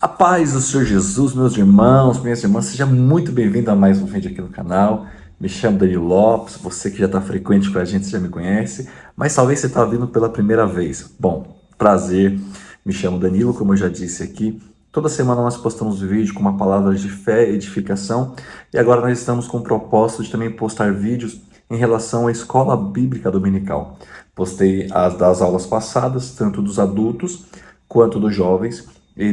A paz do Senhor Jesus, meus irmãos, minhas irmãs, seja muito bem-vindo a mais um vídeo aqui no canal. Me chamo Danilo Lopes, você que já está frequente com a gente, já me conhece, mas talvez você está vindo pela primeira vez. Bom, prazer, me chamo Danilo, como eu já disse aqui. Toda semana nós postamos vídeo com uma palavra de fé e edificação, e agora nós estamos com o propósito de também postar vídeos em relação à escola bíblica dominical. Postei as das aulas passadas, tanto dos adultos quanto dos jovens. E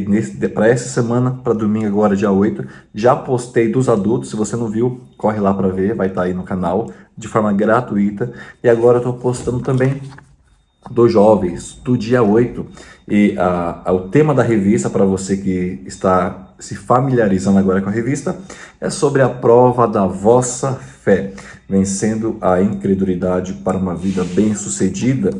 para essa semana, para domingo agora, dia 8, já postei dos adultos. Se você não viu, corre lá para ver, vai estar aí no canal de forma gratuita. E agora eu estou postando também dos jovens, do dia 8. E o tema da revista, para você que está se familiarizando agora com a revista, é sobre a prova da vossa fé, vencendo a incredulidade para uma vida bem-sucedida.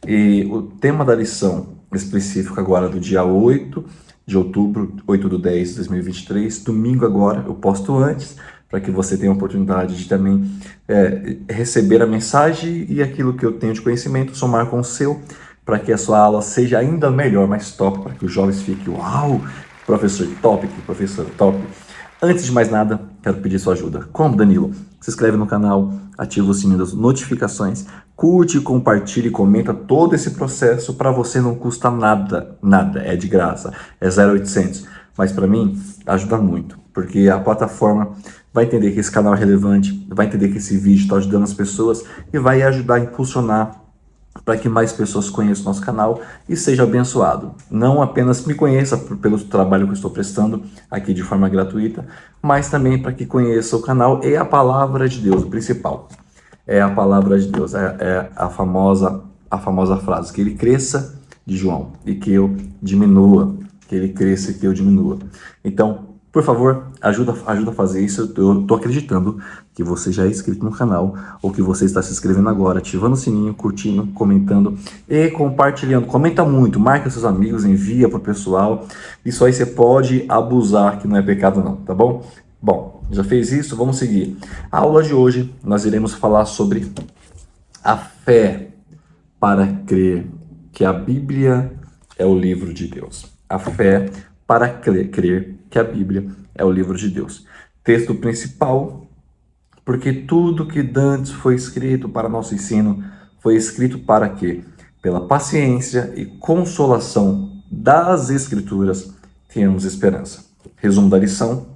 E o tema da lição específico agora do dia 8 de outubro, 8/10 de 2023, domingo agora, eu posto antes, para que você tenha a oportunidade de também receber a mensagem e aquilo que eu tenho de conhecimento, somar com o seu, para que a sua aula seja ainda melhor, mais top, para que os jovens fiquem, uau, professor top, que professor top. Antes de mais nada, quero pedir sua ajuda. Como, Danilo? Se inscreve no canal, ativa o sininho das notificações, curte, compartilhe, comenta todo esse processo. Para você não custa nada, é de graça, é 0800. Mas para mim, ajuda muito, porque a plataforma vai entender que esse canal é relevante, vai entender que esse vídeo está ajudando as pessoas e vai ajudar a impulsionar para que mais pessoas conheçam nosso canal e seja abençoado. Não apenas me conheça pelo trabalho que eu estou prestando aqui de forma gratuita, mas também para que conheça o canal e a palavra de Deus, o principal. É a palavra de Deus, é a famosa frase, que ele cresça, de João, e que eu diminua, que ele cresça e que eu diminua. Então, por favor, ajuda a fazer isso. Eu tô acreditando que você já é inscrito no canal ou que você está se inscrevendo agora, ativando o sininho, curtindo, comentando e compartilhando. Comenta muito, marca seus amigos, envia pro pessoal. Isso aí você pode abusar, que não é pecado não, tá bom? Bom, já fez isso? Vamos seguir. A aula de hoje nós iremos falar sobre a fé para crer que a Bíblia é o livro de Deus. A fé para crer que a Bíblia é o livro de Deus. Texto principal, porque tudo que dantes foi escrito para nosso ensino, foi escrito para que, pela paciência e consolação das Escrituras, tenhamos esperança. Resumo da lição.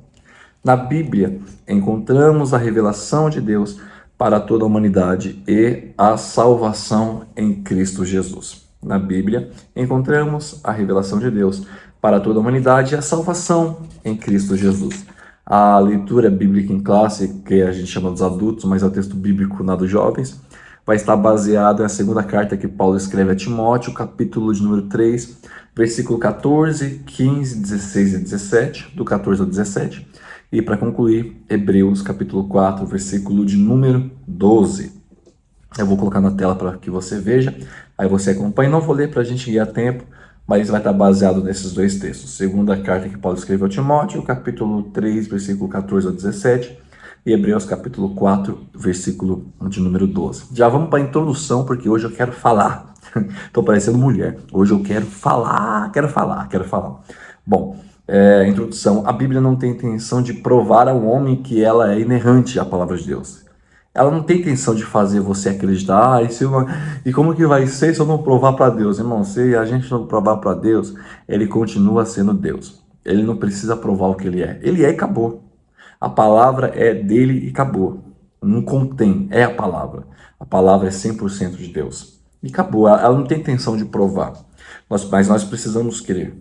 Na Bíblia, encontramos a revelação de Deus para toda a humanidade e a salvação em Cristo Jesus. Na Bíblia, encontramos a revelação de Deus para toda a humanidade e a salvação em Cristo Jesus. A leitura bíblica em classe, que a gente chama dos adultos, mas é o texto bíblico na dos jovens, vai estar baseado na segunda carta que Paulo escreve a Timóteo, capítulo de número 3, versículo 14, 15, 16 e 17, do 14 ao 17. E para concluir, Hebreus, capítulo 4, versículo de número 12. Eu vou colocar na tela para que você veja, aí você acompanha. Não vou ler para a gente ganhar tempo, mas vai estar baseado nesses dois textos. Segunda carta que Paulo escreveu a Timóteo, capítulo 3, versículo 14 ao 17, e Hebreus, capítulo 4, versículo de número 12. Já vamos para a introdução, porque hoje eu quero falar. Estou parecendo mulher. Hoje eu quero falar. Bom, introdução. A Bíblia não tem intenção de provar ao homem que ela é inerrante à palavra de Deus. Ela não tem intenção de fazer você acreditar, e como que vai ser se eu não provar para Deus? Irmão, se a gente não provar para Deus, ele continua sendo Deus. Ele não precisa provar o que ele é. Ele é e acabou. A palavra é dele e acabou. Não contém, é a palavra. A palavra é 100% de Deus. E acabou, ela não tem intenção de provar. Mas nós precisamos crer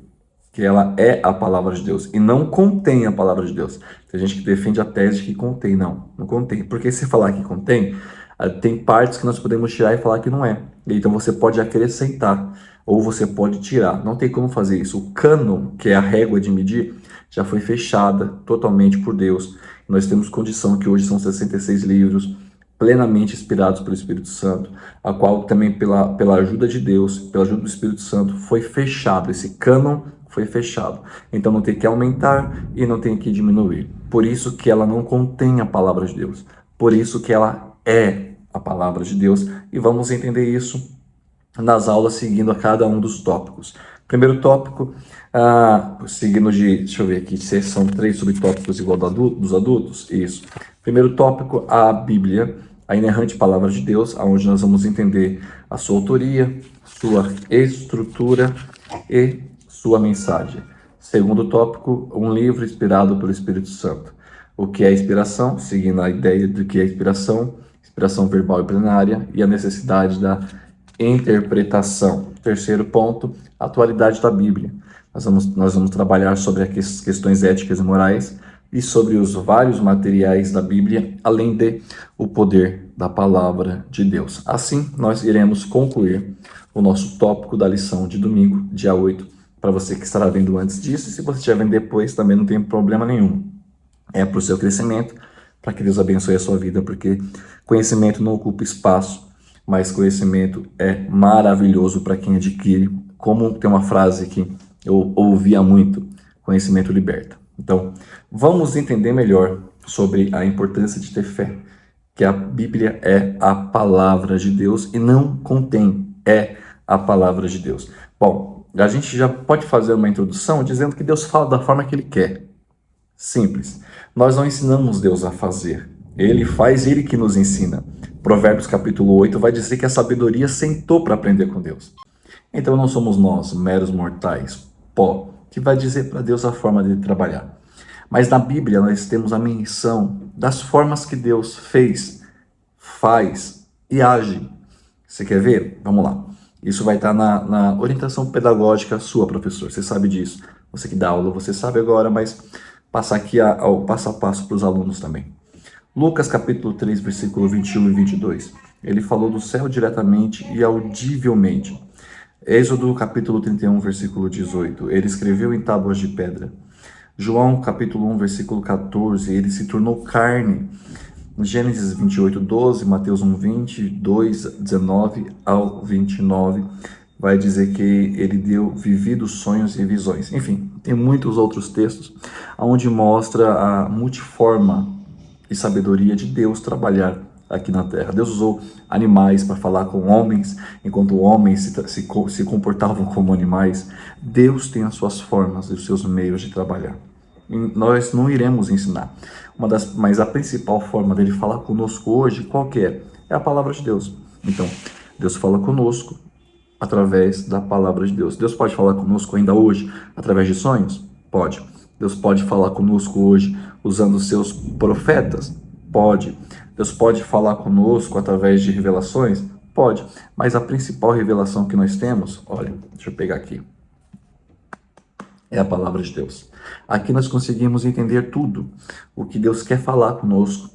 que ela é a palavra de Deus e não contém a palavra de Deus. Tem gente que defende a tese de que contém. Não contém. Porque se falar que contém, tem partes que nós podemos tirar e falar que não é. Então você pode acrescentar ou você pode tirar. Não tem como fazer isso. O cânon, que é a régua de medir, já foi fechada totalmente por Deus. Nós temos condição que hoje são 66 livros plenamente inspirados pelo Espírito Santo, a qual também pela ajuda de Deus, pela ajuda do Espírito Santo, foi fechado. Esse cânon foi fechado. Então não tem que aumentar e não tem que diminuir. Por isso que ela não contém a palavra de Deus. Por isso que ela é a palavra de Deus. E vamos entender isso nas aulas seguindo a cada um dos tópicos. Primeiro tópico, Seguindo deixa eu ver aqui, se são 3 subtópicos igual dos adultos, isso. Primeiro tópico, a Bíblia, a inerrante palavra de Deus, onde nós vamos entender a sua autoria, sua estrutura e sua mensagem. Segundo tópico, um livro inspirado pelo Espírito Santo. O que é inspiração? Seguindo a ideia do que é inspiração, inspiração verbal e plenária, e a necessidade da interpretação. Terceiro ponto, a atualidade da Bíblia. Nós vamos trabalhar sobre as questões éticas e morais e sobre os vários materiais da Bíblia, além de o poder da palavra de Deus. Assim, nós iremos concluir o nosso tópico da lição de domingo, dia 8, para você que estará vendo antes disso, e se você estiver vendo depois, também não tem problema nenhum. É para o seu crescimento, para que Deus abençoe a sua vida, porque conhecimento não ocupa espaço, mas conhecimento é maravilhoso para quem adquire. Como tem uma frase que eu ouvia muito, conhecimento liberta. Então, vamos entender melhor sobre a importância de ter fé, que a Bíblia é a palavra de Deus e não contém, é a palavra de Deus. Bom, a gente já pode fazer uma introdução dizendo que Deus fala da forma que Ele quer. Simples. Nós não ensinamos Deus a fazer. Ele faz, Ele que nos ensina. Provérbios capítulo 8 vai dizer que a sabedoria sentou para aprender com Deus. Então não somos nós, meros mortais, pó, que vai dizer para Deus a forma de trabalhar. Mas na Bíblia nós temos a menção das formas que Deus fez, faz e age. Você quer ver? Vamos lá. Isso vai estar na orientação pedagógica sua, professor. Você sabe disso. Você que dá aula, você sabe agora, mas passar aqui ao passo a passo para os alunos também. Lucas capítulo 3, versículo 21 e 22. Ele falou do céu diretamente e audivelmente. Êxodo capítulo 31, versículo 18. Ele escreveu em tábuas de pedra. João capítulo 1, versículo 14. Ele se tornou carne. Gênesis 28, 12. Mateus 1, 20, 2, 19 ao 29. Vai dizer que ele deu vividos sonhos e visões. Enfim, tem muitos outros textos onde mostra a multiforma e sabedoria de Deus trabalhar aqui na Terra. Deus usou animais para falar com homens, enquanto homens se comportavam como animais. Deus tem as suas formas e os seus meios de trabalhar. E nós não iremos ensinar. Mas a principal forma dele falar conosco hoje, qual que é? É a palavra de Deus. Então, Deus fala conosco através da palavra de Deus. Deus pode falar conosco ainda hoje através de sonhos? Pode. Deus pode falar conosco hoje usando os seus profetas? Pode. Deus pode falar conosco através de revelações? Pode. Mas a principal revelação que nós temos, olha, deixa eu pegar aqui, é a palavra de Deus. Aqui nós conseguimos entender tudo, o que Deus quer falar conosco,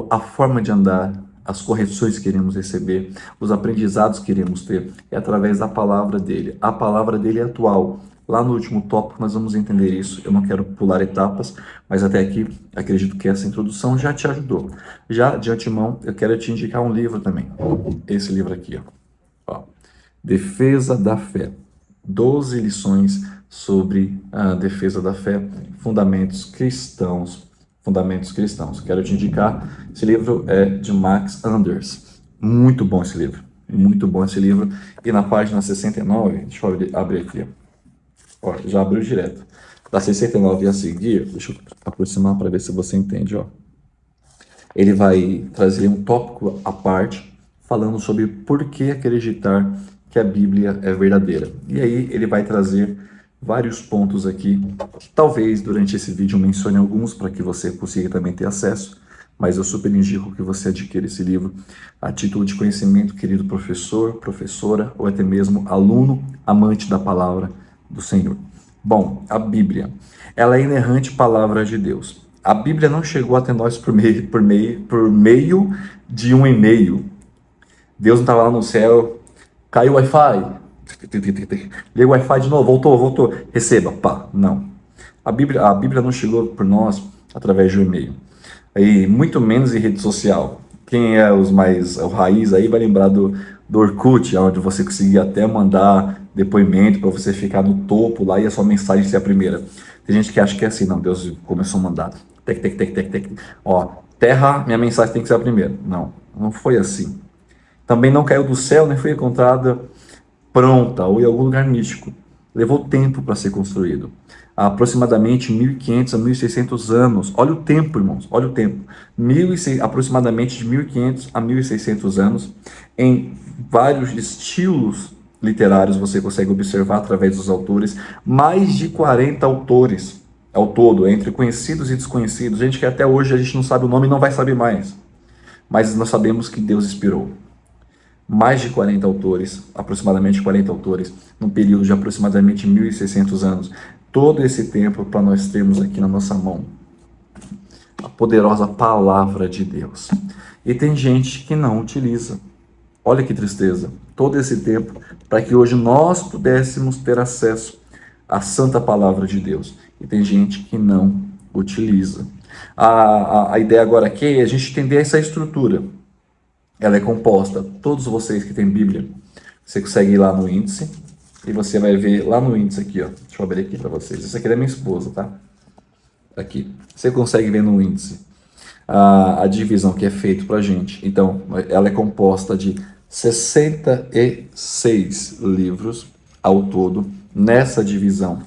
a forma de andar, as correções que iremos receber, os aprendizados que iremos ter, é através da palavra dele. A palavra dele é atual. Lá no último tópico nós vamos entender isso. Eu não quero pular etapas, mas até aqui acredito que essa introdução já te ajudou. Já de antemão, eu quero te indicar um livro também. Esse livro aqui, ó. Defesa da Fé. 12 lições sobre a defesa da fé, fundamentos cristãos. Quero te indicar, esse livro é de Max Anders. Muito bom esse livro. E na página 69, deixa eu abrir aqui, ó, já abriu direto. Da 69 a seguir, deixa eu aproximar para ver se você entende, ó. Ele vai trazer um tópico à parte, falando sobre por que acreditar que a Bíblia é verdadeira. E aí ele vai trazer vários pontos aqui, que talvez durante esse vídeo eu mencione alguns para que você consiga também ter acesso, mas eu super indico que você adquira esse livro a título de conhecimento, querido professor, professora, ou até mesmo aluno, amante da palavra do Senhor. Bom, a Bíblia, ela é a inerrante palavra de Deus. A Bíblia não chegou até nós por meio de um e-mail. Deus não estava lá no céu, caiu o Wi-Fi, liga o Wi-Fi de novo, voltou, receba, pá, não. A Bíblia não chegou por nós através de um e-mail, e muito menos em rede social. Quem é o raiz aí vai lembrar do Orkut, onde você conseguia até mandar depoimento para você ficar no topo lá e a sua mensagem ser a primeira. Tem gente que acha que é assim, não, Deus começou a mandar, ó, terra, minha mensagem tem que ser a primeira. Não foi assim. Também não caiu do céu, nem foi encontrada pronta ou em algum lugar místico. levou tempo para ser construído. Há aproximadamente 1.500 a 1.600 anos. Olha o tempo, irmãos, olha o tempo. Aproximadamente de 1.500 a 1.600 anos, em vários estilos literários, você consegue observar através dos autores, mais de 40 autores ao todo, entre conhecidos e desconhecidos, gente que até hoje a gente não sabe o nome e não vai saber mais, mas nós sabemos que Deus inspirou. Mais de 40 autores, aproximadamente 40 autores, num período de aproximadamente 1.600 anos. Todo esse tempo para nós termos aqui na nossa mão a poderosa palavra de Deus. E tem gente que não utiliza. Olha que tristeza. Todo esse tempo para que hoje nós pudéssemos ter acesso à santa palavra de Deus. E tem gente que não utiliza. A ideia agora aqui é a gente entender essa estrutura. Ela é composta, todos vocês que têm Bíblia, você consegue ir lá no índice e você vai ver lá no índice aqui, ó. Deixa eu abrir aqui para vocês. Isso aqui é da minha esposa, tá? Aqui. Você consegue ver no índice a divisão que é feita para a gente. Então, ela é composta de 66 livros ao todo. Nessa divisão,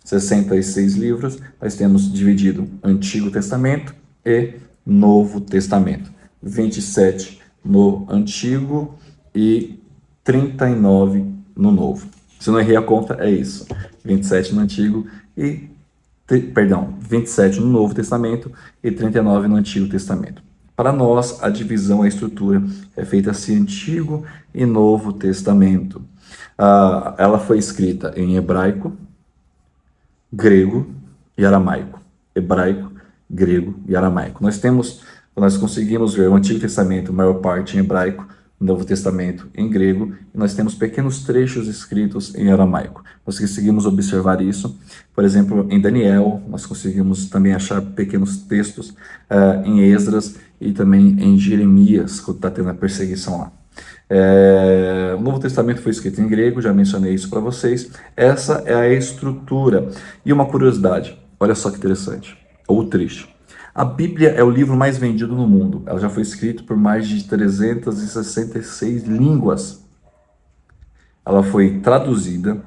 66 livros, nós temos dividido Antigo Testamento e Novo Testamento. 27 no Antigo e 39 no Novo. Se eu não errei a conta, é isso. 27 no Antigo e 27 no Novo Testamento e 39 no Antigo Testamento. Para nós, a divisão, a estrutura é feita assim, Antigo e Novo Testamento. Ela foi escrita em hebraico, grego e aramaico. Hebraico, grego e aramaico. Nós conseguimos ver o Antigo Testamento, a maior parte em hebraico, o Novo Testamento em grego, e nós temos pequenos trechos escritos em aramaico. Nós conseguimos observar isso, por exemplo, em Daniel, nós conseguimos também achar pequenos textos em Esdras e também em Jeremias, quando está tendo a perseguição lá. O Novo Testamento foi escrito em grego, já mencionei isso para vocês. Essa é a estrutura. E uma curiosidade, olha só que interessante, ou triste. A Bíblia é o livro mais vendido no mundo. Ela já foi escrita por mais de 366 línguas. Ela foi traduzida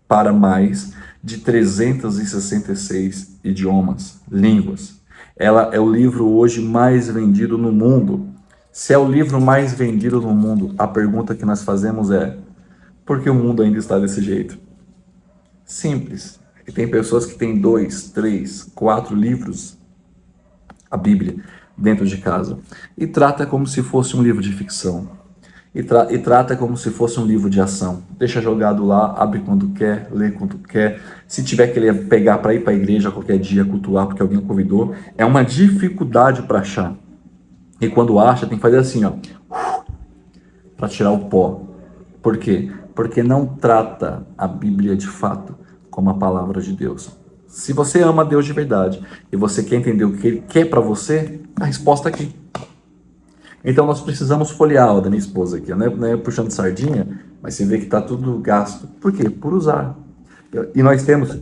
para mais de 366 idiomas, línguas. Ela é o livro hoje mais vendido no mundo. Se é o livro mais vendido no mundo, a pergunta que nós fazemos é: por que o mundo ainda está desse jeito? Simples. E tem pessoas que têm 2, 3, 4 livros, a Bíblia, dentro de casa, e trata como se fosse um livro de ficção, e trata como se fosse um livro de ação. Deixa jogado lá, abre quando quer, lê quando quer. Se tiver que pegar para ir para a igreja qualquer dia, cultuar porque alguém convidou, é uma dificuldade para achar. E quando acha, tem que fazer assim, ó, para tirar o pó. Por quê? Porque não trata a Bíblia de fato como a palavra de Deus. Se você ama Deus de verdade e você quer entender o que Ele quer para você, a resposta é aqui. Então nós precisamos folhear, ó, da minha esposa aqui, não é puxando sardinha, mas você vê que está tudo gasto. Por quê? Por usar. E nós temos,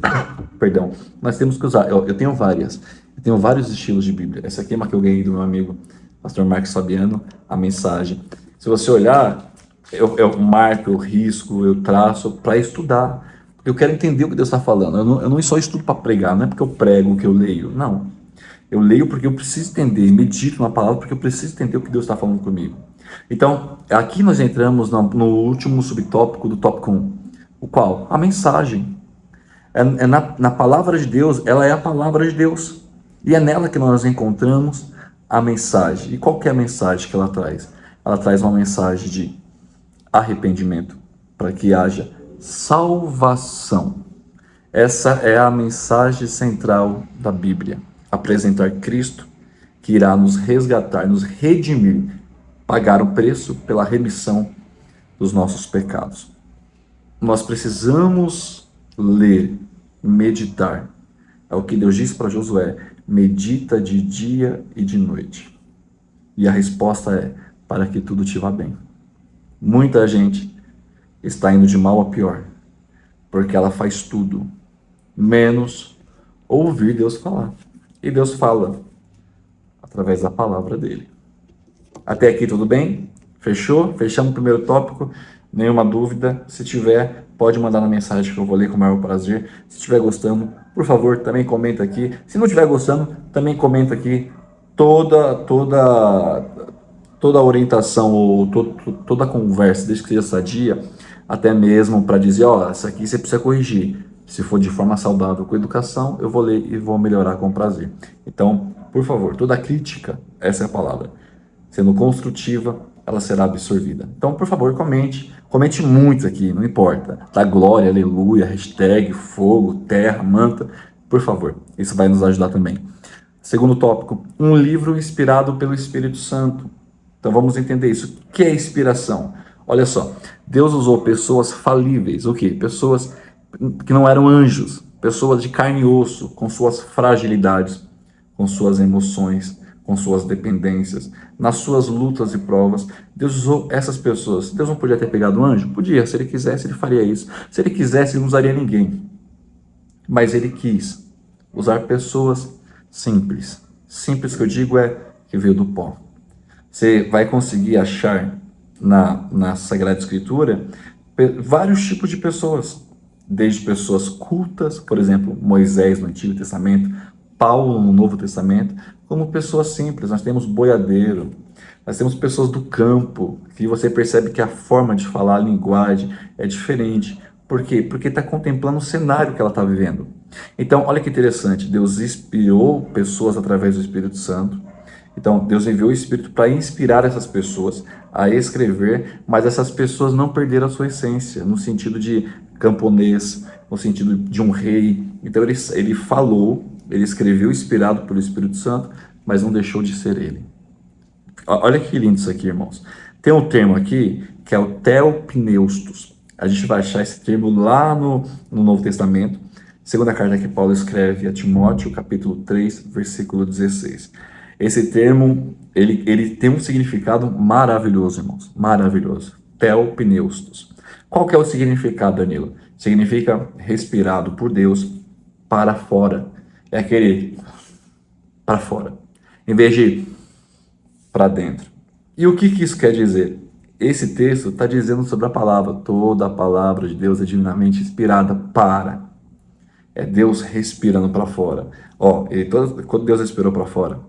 nós temos que usar. Eu tenho vários estilos de Bíblia. Essa aqui é uma que eu ganhei do meu amigo, pastor Marcos Fabiano, a mensagem. Se você olhar, eu marco, eu risco, eu traço para estudar. Eu quero entender o que Deus está falando. Eu não só estudo para pregar, não é porque eu prego que eu leio, não. Eu leio porque eu preciso entender, medito na palavra porque eu preciso entender o que Deus está falando comigo. Então, aqui nós entramos no último subtópico do tópico 1. O qual? A mensagem. Na palavra de Deus, ela é a palavra de Deus. E é nela que nós encontramos a mensagem. E qual que é a mensagem que ela traz? Ela traz uma mensagem de arrependimento, para que haja salvação. Essa é a mensagem central da Bíblia. Apresentar Cristo, que irá nos resgatar, nos redimir, pagar o preço pela remissão dos nossos pecados. Nós precisamos ler, meditar. É o que Deus disse para Josué: medita de dia e de noite. E a resposta é: para que tudo te vá bem. Muita gente está indo de mal a pior, porque ela faz tudo, menos ouvir Deus falar. E Deus fala através da palavra dele. Até aqui tudo bem? Fechou? Fechamos o primeiro tópico? Nenhuma dúvida? Se tiver, pode mandar na mensagem que eu vou ler com o maior prazer. Se estiver gostando, por favor, também comenta aqui. Se não estiver gostando, também comenta aqui toda a orientação ou toda a conversa, desde que seja sadia, até mesmo para dizer, ó, essa aqui você precisa corrigir. Se for de forma saudável, com educação, eu vou ler e vou melhorar com prazer. Então, por favor, toda crítica, essa é a palavra, sendo construtiva, ela será absorvida. Então, por favor, comente muito aqui, não importa. Dá glória, aleluia, hashtag, fogo, terra, manta, por favor, isso vai nos ajudar também. Segundo tópico, um livro inspirado pelo Espírito Santo. Então vamos entender isso. O que é inspiração? Olha só, Deus usou pessoas falíveis, o quê? Pessoas que não eram anjos, pessoas de carne e osso, com suas fragilidades, com suas emoções, com suas dependências, nas suas lutas e provas. Deus usou essas pessoas. Deus não podia ter pegado um anjo? Podia, se ele quisesse, ele faria isso. Se ele quisesse, ele não usaria ninguém. Mas ele quis usar pessoas simples. Simples que eu digo é que veio do pó. Você vai conseguir achar na Sagrada Escritura vários tipos de pessoas. Desde pessoas cultas, por exemplo, Moisés no Antigo Testamento, Paulo no Novo Testamento, como pessoas simples. Nós temos boiadeiro, nós temos pessoas do campo, que você percebe que a forma de falar, a linguagem é diferente. Por quê? Porque está contemplando o cenário que ela está vivendo. Então, olha que interessante, Deus inspirou pessoas através do Espírito Santo. Então, Deus enviou o Espírito para inspirar essas pessoas a escrever, mas essas pessoas não perderam a sua essência, no sentido de camponês, no sentido de um rei. Então, ele falou, ele escreveu inspirado pelo Espírito Santo, mas não deixou de ser ele. Olha que lindo isso aqui, irmãos. Tem um termo aqui, que é o theopneustos. A gente vai achar esse termo lá no Novo Testamento, segunda carta que Paulo escreve a Timóteo, capítulo 3, versículo 16. Esse termo, ele tem um significado maravilhoso, irmãos. Maravilhoso. Theopneustos. Qual que é o significado, Danilo? Significa respirado por Deus para fora. É aquele para fora, em vez de para dentro. E o que isso quer dizer? Esse texto está dizendo sobre a palavra. Toda a palavra de Deus é divinamente inspirada para. É Deus respirando para fora. Quando Deus respirou para fora,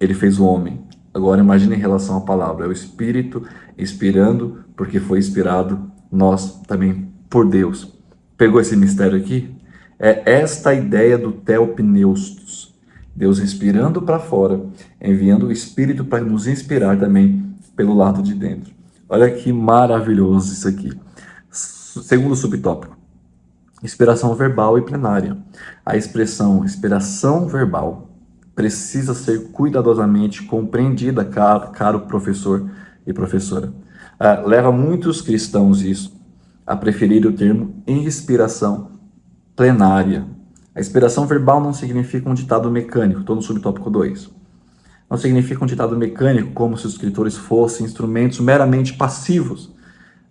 ele fez o homem. Agora imagine em relação à palavra. É o Espírito inspirando, porque foi inspirado nós também por Deus. Pegou esse mistério aqui? É esta a ideia do theopneustos. Deus inspirando para fora, enviando o Espírito para nos inspirar também pelo lado de dentro. Olha que maravilhoso isso aqui. Segundo subtópico, inspiração verbal e plenária. A expressão inspiração verbal precisa ser cuidadosamente compreendida, caro professor e professora. Leva muitos cristãos isso a preferir o termo inspiração plenária. A inspiração verbal não significa um ditado mecânico, estou no subtópico 2. Não significa um ditado mecânico como se os escritores fossem instrumentos meramente passivos.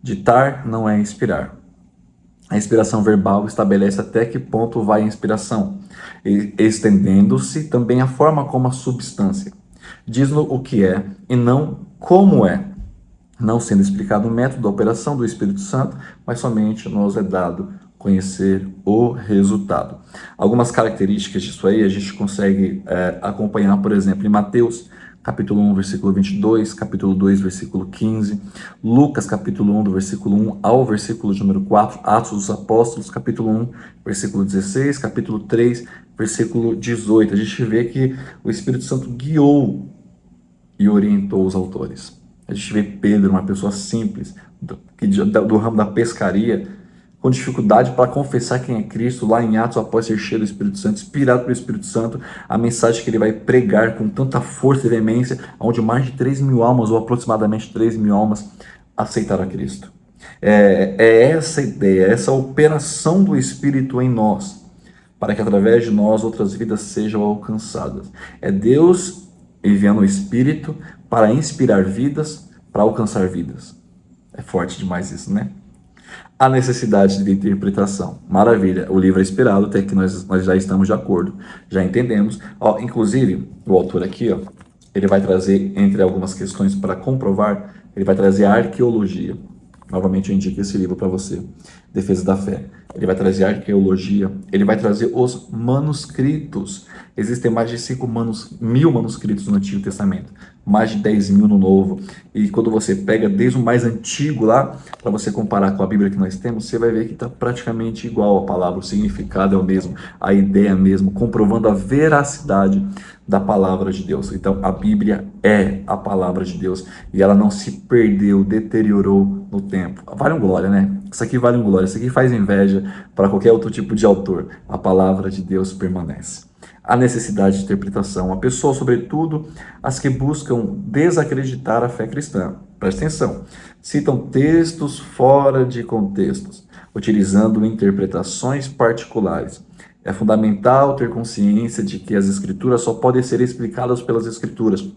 Ditar não é inspirar. A inspiração verbal estabelece até que ponto vai a inspiração, estendendo-se também a forma como a substância. Diz-nos o que é e não como é, não sendo explicado o método da operação do Espírito Santo, mas somente nos é dado conhecer o resultado. Algumas características disso aí a gente consegue acompanhar, por exemplo, em Mateus, capítulo 1, versículo 22, capítulo 2, versículo 15, Lucas, capítulo 1, do versículo 1 ao versículo número 4, Atos dos Apóstolos, capítulo 1, versículo 16, capítulo 3, versículo 18. A gente vê que o Espírito Santo guiou e orientou os autores. A gente vê Pedro, uma pessoa simples, do ramo da pescaria, com dificuldade para confessar quem é Cristo, lá em Atos, após ser cheio do Espírito Santo, inspirado pelo Espírito Santo, a mensagem que ele vai pregar com tanta força e veemência, onde mais de 3.000 almas, ou aproximadamente 3.000 almas, aceitaram a Cristo. É essa ideia, essa operação do Espírito em nós, para que através de nós outras vidas sejam alcançadas. É Deus enviando o Espírito para inspirar vidas, para alcançar vidas. É forte demais isso, né? A necessidade de interpretação. Maravilha, o livro é inspirado, até que nós já estamos de acordo, já entendemos. Inclusive, o autor aqui, ele vai trazer, entre algumas questões para comprovar, ele vai trazer a arqueologia. Novamente eu indico esse livro para você. defesa da fé. Ele vai trazer arqueologia, ele vai trazer os manuscritos. Existem mais de 5.000 manuscritos no Antigo Testamento, mais de 10.000 no Novo. E quando você pega desde o mais antigo lá, para você comparar com a Bíblia que nós temos, você vai ver que está praticamente igual a palavra, o significado é o mesmo, a ideia é a mesma, comprovando a veracidade da palavra de Deus. Então a Bíblia é a palavra de Deus e ela não se perdeu, deteriorou no tempo. Vale um glória, né? Isso aqui vale um glória, isso aqui faz inveja para qualquer outro tipo de autor. A palavra de Deus permanece. A necessidade de interpretação. A pessoa, sobretudo, as que buscam desacreditar a fé cristã. Presta atenção. Citam textos fora de contextos, utilizando interpretações particulares. É fundamental ter consciência de que as escrituras só podem ser explicadas pelas escrituras.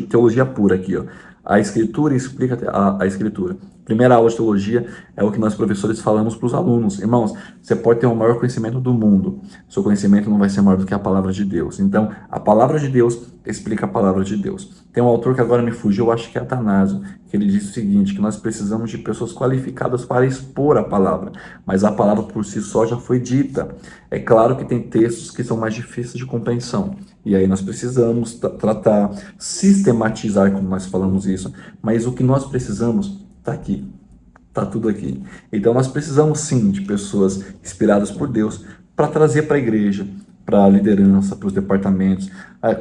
Teologia pura aqui, ó. A escritura explica a escritura. Primeira aula de teologia é o que nós professores falamos para os alunos. Irmãos, você pode ter o maior conhecimento do mundo. Seu conhecimento não vai ser maior do que a palavra de Deus. Então, a palavra de Deus explica a palavra de Deus. Tem um autor que agora me fugiu, eu acho que é Atanásio, que ele diz o seguinte, que nós precisamos de pessoas qualificadas para expor a palavra. Mas a palavra por si só já foi dita. É claro que tem textos que são mais difíceis de compreensão. E aí nós precisamos tratar, sistematizar, como nós falamos isso. Mas o que nós precisamos está aqui. Está tudo aqui. Então nós precisamos sim de pessoas inspiradas por Deus para trazer para a igreja, para a liderança, para os departamentos,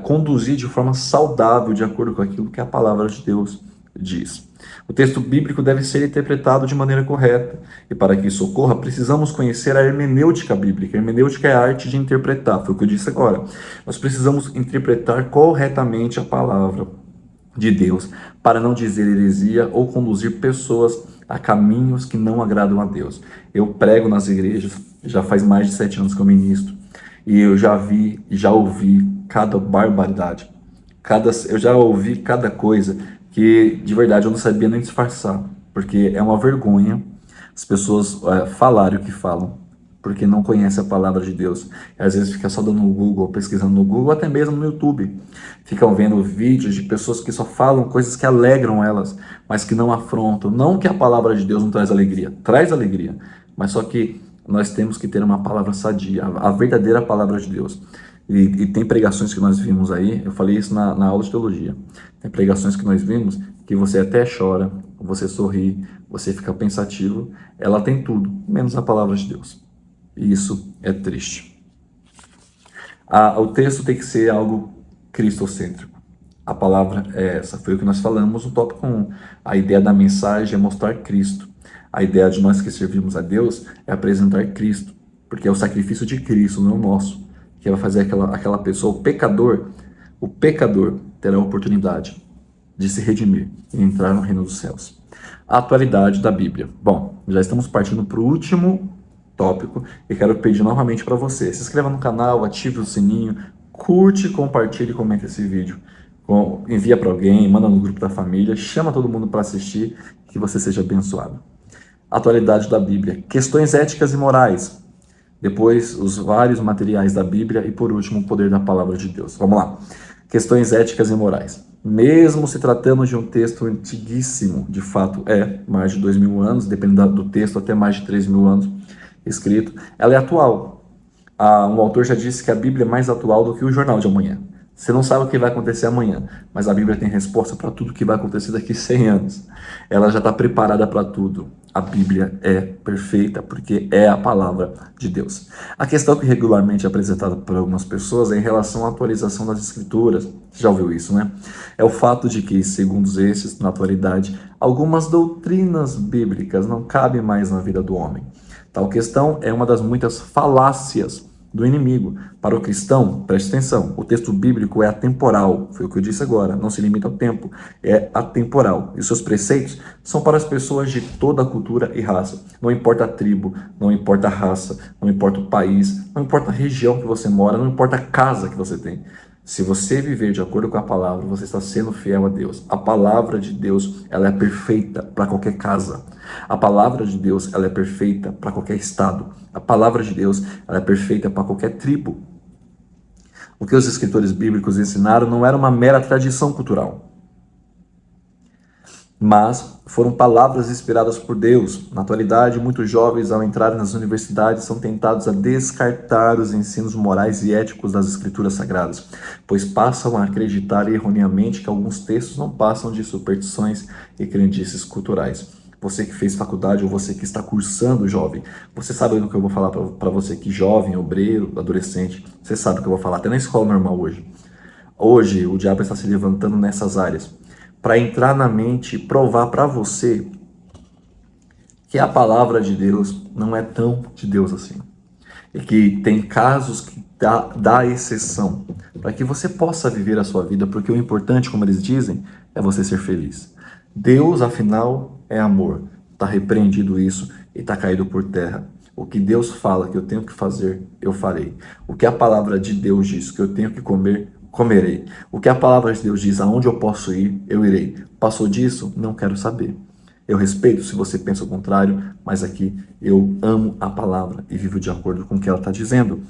conduzir de forma saudável, de acordo com aquilo que a palavra de Deus diz. O texto bíblico deve ser interpretado de maneira correta, e para que isso ocorra, precisamos conhecer a hermenêutica bíblica. A hermenêutica é a arte de interpretar, foi o que eu disse agora. Nós precisamos interpretar corretamente a palavra de Deus, para não dizer heresia ou conduzir pessoas a caminhos que não agradam a Deus. Eu prego nas igrejas, já faz mais de 7 anos que eu ministro, e eu já vi e já ouvi cada barbaridade. Eu já ouvi cada coisa que, de verdade, eu não sabia nem disfarçar, porque é uma vergonha as pessoas falarem o que falam, porque não conhecem a palavra de Deus. E às vezes fica só dando no Google, pesquisando no Google, até mesmo no YouTube. Ficam vendo vídeos de pessoas que só falam coisas que alegram elas, mas que não afrontam. Não que a palavra de Deus não traz alegria, mas só que nós temos que ter uma palavra sadia, a verdadeira palavra de Deus. E tem pregações que nós vimos aí, eu falei isso na aula de teologia, tem pregações que nós vimos que você até chora, você sorri, você fica pensativo, ela tem tudo, menos a palavra de Deus. E isso é triste. O texto tem que ser algo cristocêntrico. A palavra é essa, foi o que nós falamos no tópico 1. A ideia da mensagem é mostrar Cristo. A ideia de nós que servimos a Deus é apresentar Cristo, porque é o sacrifício de Cristo, não é o nosso, que vai fazer aquela pessoa, o pecador terá a oportunidade de se redimir e entrar no reino dos céus. A atualidade da Bíblia. Bom, já estamos partindo para o último tópico e quero pedir novamente para você, se inscreva no canal, ative o sininho, curte, compartilhe e comente esse vídeo. Envia para alguém, manda no grupo da família, chama todo mundo para assistir, que você seja abençoado. Atualidade da Bíblia, questões éticas e morais, depois os vários materiais da Bíblia e por último o poder da palavra de Deus. Vamos lá, questões éticas e morais. Mesmo se tratando de um texto antiguíssimo, de fato mais de 2.000 anos, dependendo do texto até mais de 3.000 anos escrito, ela é atual. Um autor já disse que a Bíblia é mais atual do que o jornal de amanhã. Você não sabe o que vai acontecer amanhã, mas a Bíblia tem resposta para tudo que vai acontecer daqui 100 anos. Ela já está preparada para tudo. A Bíblia é perfeita porque é a palavra de Deus. A questão que regularmente é apresentada por algumas pessoas é em relação à atualização das Escrituras. Você já ouviu isso, né? É o fato de que, segundo esses, na atualidade, algumas doutrinas bíblicas não cabem mais na vida do homem. Tal questão é uma das muitas falácias do inimigo. Para o cristão, preste atenção, o texto bíblico é atemporal, foi o que eu disse agora, não se limita ao tempo, é atemporal. E seus preceitos são para as pessoas de toda a cultura e raça. Não importa a tribo, não importa a raça, não importa o país, não importa a região que você mora, não importa a casa que você tem. Se você viver de acordo com a palavra, você está sendo fiel a Deus. A palavra de Deus, ela é perfeita para qualquer casa. A palavra de Deus, ela é perfeita para qualquer estado. A palavra de Deus, ela é perfeita para qualquer tribo. O que os escritores bíblicos ensinaram não era uma mera tradição cultural. mas foram palavras inspiradas por Deus. Na atualidade, muitos jovens, ao entrarem nas universidades, são tentados a descartar os ensinos morais e éticos das Escrituras Sagradas, pois passam a acreditar erroneamente que alguns textos não passam de superstições e crendices culturais. Você que fez faculdade ou você que está cursando, jovem, você sabe do que eu vou falar para você aqui, jovem, obreiro, adolescente, você sabe o que eu vou falar, até na escola normal hoje. Hoje, o diabo está se levantando nessas áreas para entrar na mente e provar para você que a palavra de Deus não é tão de Deus assim. E que tem casos que dá exceção para que você possa viver a sua vida, porque o importante, como eles dizem, é você ser feliz. Deus, afinal, é amor. Está repreendido isso e está caído por terra. O que Deus fala que eu tenho que fazer, eu farei. O que a palavra de Deus diz que eu tenho que comer, comerei. O que a palavra de Deus diz, aonde eu posso ir, eu irei. Passou disso? Não quero saber. Eu respeito se você pensa o contrário, mas aqui eu amo a palavra e vivo de acordo com o que ela está dizendo.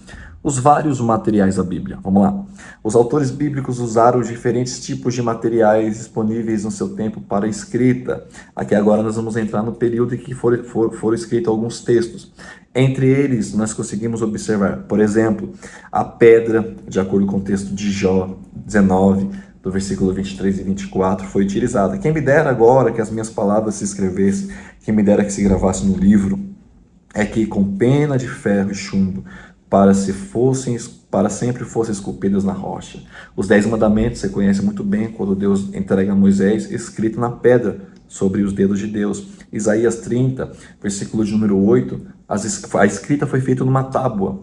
Os vários materiais da Bíblia. Vamos lá. Os autores bíblicos usaram diferentes tipos de materiais disponíveis no seu tempo para escrita. Aqui agora nós vamos entrar no período em que foram escritos alguns textos. Entre eles, nós conseguimos observar, por exemplo, a pedra, de acordo com o texto de Jó 19, do versículo 23 e 24, foi utilizada. Quem me dera agora que as minhas palavras se escrevessem, quem me dera que se gravasse no livro, é que com pena de ferro e chumbo, para sempre fossem esculpidas na rocha. Os 10 mandamentos você conhece muito bem, quando Deus entrega a Moisés, escrito na pedra, sobre os dedos de Deus. Isaías 30, versículo de número 8, a escrita foi feita numa tábua,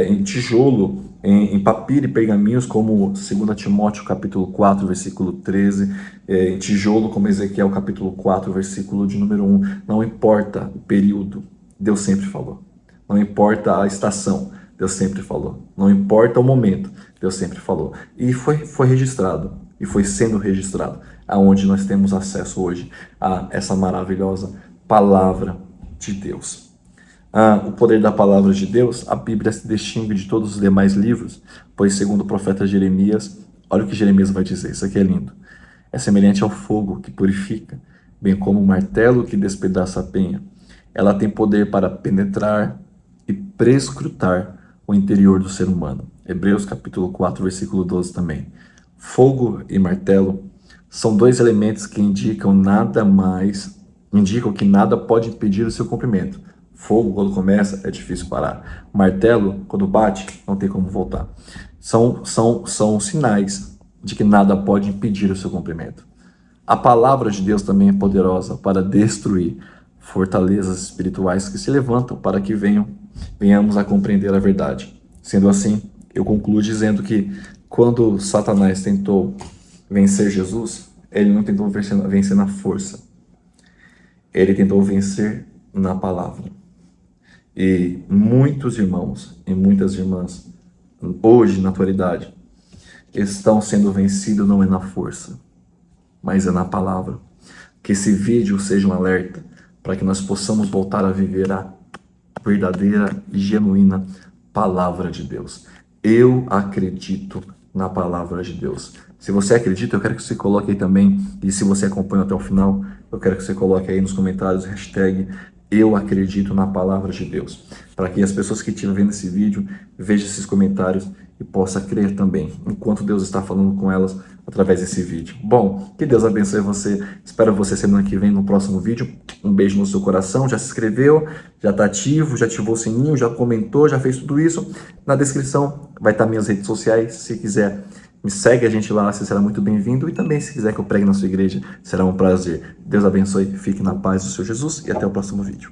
em tijolo, em papiro e pergaminhos, como 2 Timóteo capítulo 4, versículo 13, em tijolo, como Ezequiel capítulo 4, versículo de número 1. Não importa o período, Deus sempre falou. Não importa a estação, Deus sempre falou. Não importa o momento, Deus sempre falou. E foi registrado, e foi sendo registrado, aonde nós temos acesso hoje a essa maravilhosa palavra de Deus. O poder da palavra de Deus, a Bíblia se distingue de todos os demais livros, pois segundo o profeta Jeremias, olha o que Jeremias vai dizer, isso aqui é lindo. É semelhante ao fogo que purifica, bem como o martelo que despedaça a penha. Ela tem poder para penetrar e prescrutar o interior do ser humano. Hebreus capítulo 4, versículo 12 também. Fogo e martelo são dois elementos que indicam que nada pode impedir o seu cumprimento. Fogo, quando começa, é difícil parar. Martelo, quando bate, não tem como voltar. São sinais de que nada pode impedir o seu cumprimento. A palavra de Deus também é poderosa para destruir fortalezas espirituais que se levantam para que venhamos a compreender a verdade. Sendo assim, eu concluo dizendo que quando Satanás tentou vencer Jesus, ele não tentou vencer na força. Ele tentou vencer na palavra. E muitos irmãos e muitas irmãs, hoje, na atualidade, estão sendo vencidos não é na força, mas é na palavra. Que esse vídeo seja um alerta para que nós possamos voltar a viver a verdadeira e genuína palavra de Deus. Eu acredito na palavra de Deus. Se você acredita, eu quero que você coloque aí também, e se você acompanha até o final, eu quero que você coloque aí nos comentários hashtag eu acredito na palavra de Deus, para que as pessoas que estiverem vendo esse vídeo vejam esses comentários e possa crer também, enquanto Deus está falando com elas através desse vídeo. Bom, que Deus abençoe você, espero você semana que vem no próximo vídeo. Um beijo no seu coração, já se inscreveu, já está ativo, já ativou o sininho, já comentou, já fez tudo isso. Na descrição vai estar minhas redes sociais, se quiser me segue a gente lá, você será muito bem-vindo. E também, se quiser que eu pregue na sua igreja, será um prazer. Deus abençoe, fique na paz do Senhor Jesus e até o próximo vídeo.